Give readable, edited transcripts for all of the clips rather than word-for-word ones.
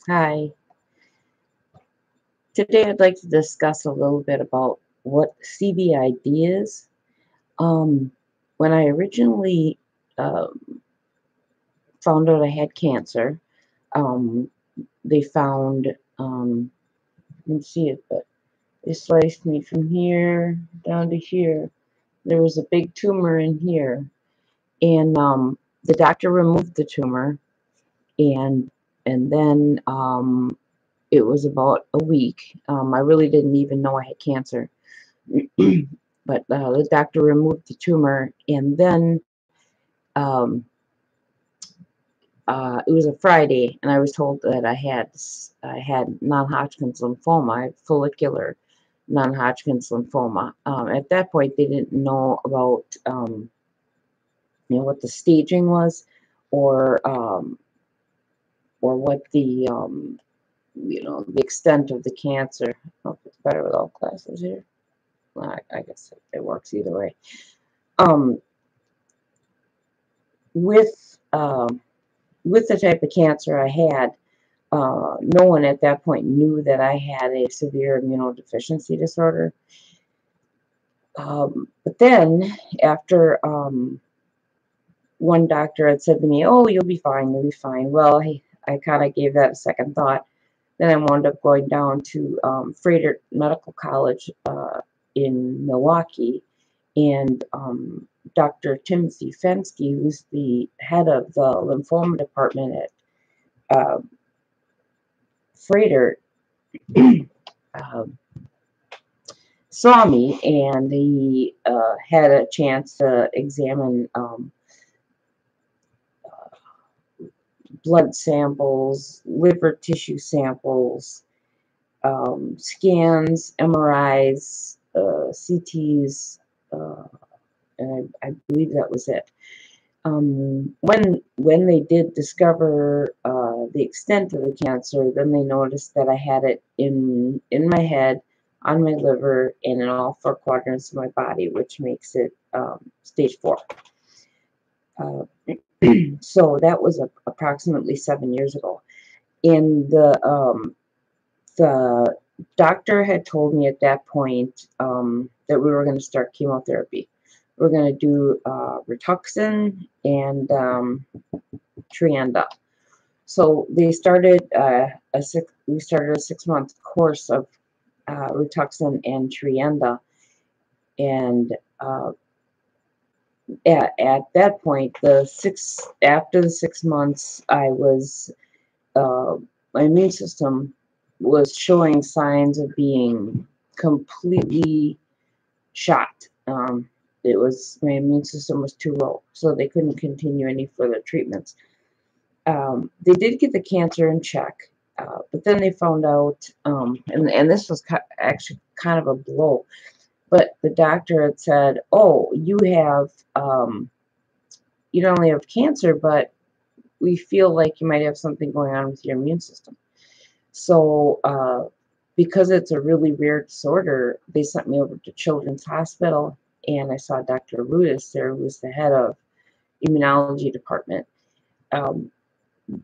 Hi. Today I'd like to discuss a little bit about what Cvid is. Um, when I originally found out I had cancer, um, they found, you can see it, but they sliced me from here down to here. There was a big tumor in here, and the doctor removed the tumor, and then it was about a week. I really didn't even know I had cancer. But the doctor removed the tumor, and then um, it was a Friday, and I was told that I had non-Hodgkin's lymphoma, I had follicular non-Hodgkin's lymphoma. At that point, they didn't know about what the staging was, or what the the extent of the cancer. I don't know if it's better with all classes here. Well, I guess it works either way. Um, with with the type of cancer I had, no one at that point knew that I had a severe immunodeficiency disorder. But then, after one doctor had said to me, "Oh, you'll be fine, you'll be fine." Well, I kind of gave that a second thought. Then I wound up going down to Freighter Medical College in Milwaukee, and Dr. Timothy Fensky, who's the head of the lymphoma department at Freighter, saw me, and he had a chance to examine blood samples, liver tissue samples, scans, MRIs, CTs, and I believe that was it. When they did discover the extent of the cancer, then they noticed that I had it in my head, on my liver, and in all four quadrants of my body, which makes it stage 4. Uh, so that was approximately 7 years ago. And the doctor had told me at that point that we were going to start chemotherapy. We're going to do Rituxan and Trienda. So they started we started a 6-month course of Rituxan and Trienda, and at that point, after the 6 months, my immune system was showing signs of being completely shot. My immune system was too low, so they couldn't continue any further treatments. They did get the cancer in check, but then they found out, and this was actually kind of a blow, but the doctor had said, "Oh, you not only have cancer, but we feel like you might have something going on with your immune system." So, because it's a really rare disorder, they sent me over to Children's Hospital, and I saw Dr. Rudis there, who was the head of immunology department.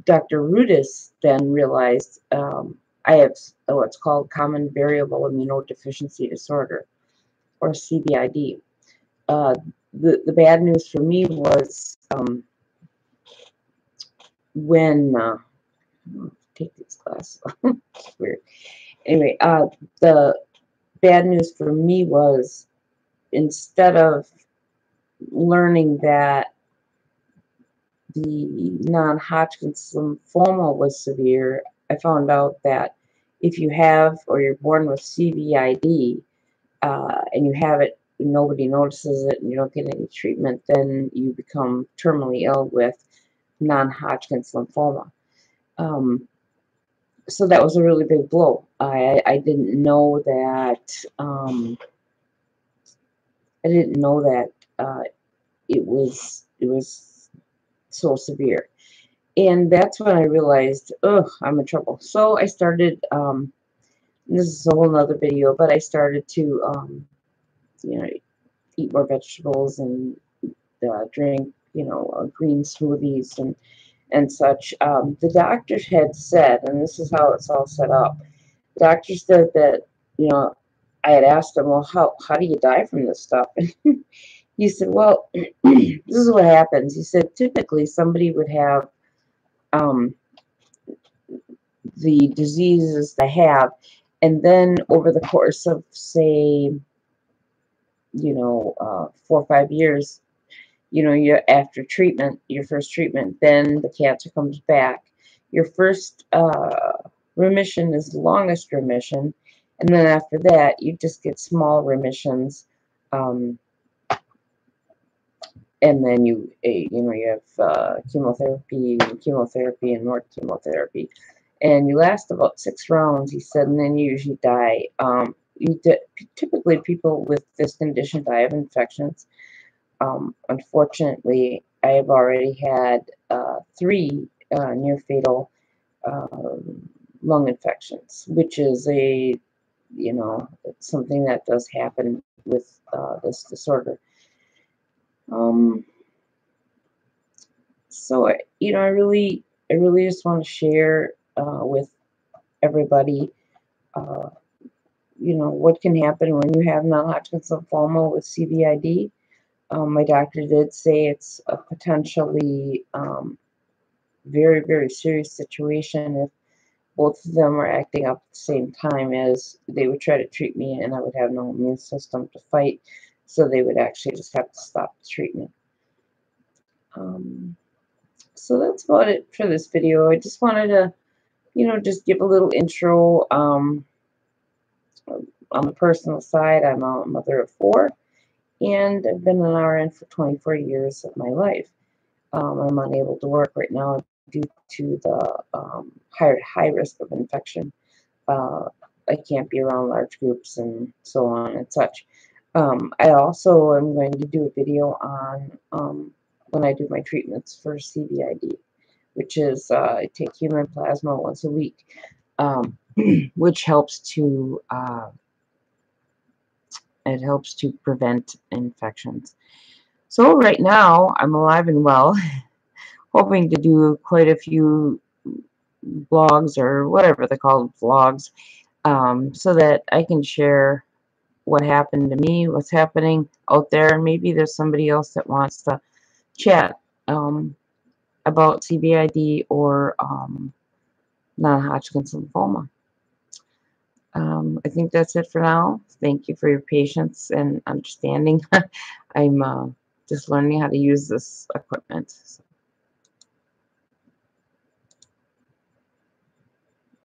Dr. Rudis then realized I have what's called common variable immunodeficiency disorder, or CVID. The bad news for me was when take these glasses off. It's weird. Anyway, the bad news for me was, instead of learning that the non-Hodgkin's lymphoma was severe, I found out that if you have, or you're born with CVID, and you have it, nobody notices it, and you don't get any treatment, then you become terminally ill with non-Hodgkin's lymphoma. So that was a really big blow. I didn't know that. I didn't know that it was so severe, and that's when I realized, ugh, I'm in trouble. So I started. This is a whole nother video, but I started to eat more vegetables and drink green smoothies and such. The doctors had said, and this is how it's all set up. The doctor said that, I had asked him, well, how do you die from this stuff? He said, well, this is what happens. He said, typically somebody would have the diseases they have, and then over the course of, say, 4 or 5 years, you're after treatment, your first treatment, then the cancer comes back. Your first remission is the longest remission, and then after that, you just get small remissions, and then you have chemotherapy and more chemotherapy, and you last about 6 rounds, he said, and then you usually die. Typically, people with this condition die of infections. Unfortunately, I have already had 3 near fatal lung infections, which is it's something that does happen with this disorder. So I really just want to share with everybody, what can happen when you have non-Hodgkin's lymphoma with CVID. My doctor did say it's a potentially very, very serious situation if both of them are acting up at the same time, as they would try to treat me and I would have no immune system to fight, so they would actually just have to stop the treatment. So that's about it for this video. I just wanted to, just give a little intro. On the personal side, I'm a mother of 4, and I've been an RN for 24 years of my life. I'm unable to work right now due to the high risk of infection. I can't be around large groups and so on and such. I also am going to do a video on when I do my treatments for CVID, which is I take human plasma once a week, which helps to prevent infections. So right now I'm alive and well, hoping to do quite a few blogs, or whatever they're called, vlogs, so that I can share what happened to me, what's happening out there, and maybe there's somebody else that wants to chat about CVID or non-Hodgkin's lymphoma. I think that's it for now. Thank you for your patience and understanding. I'm just learning how to use this equipment. So.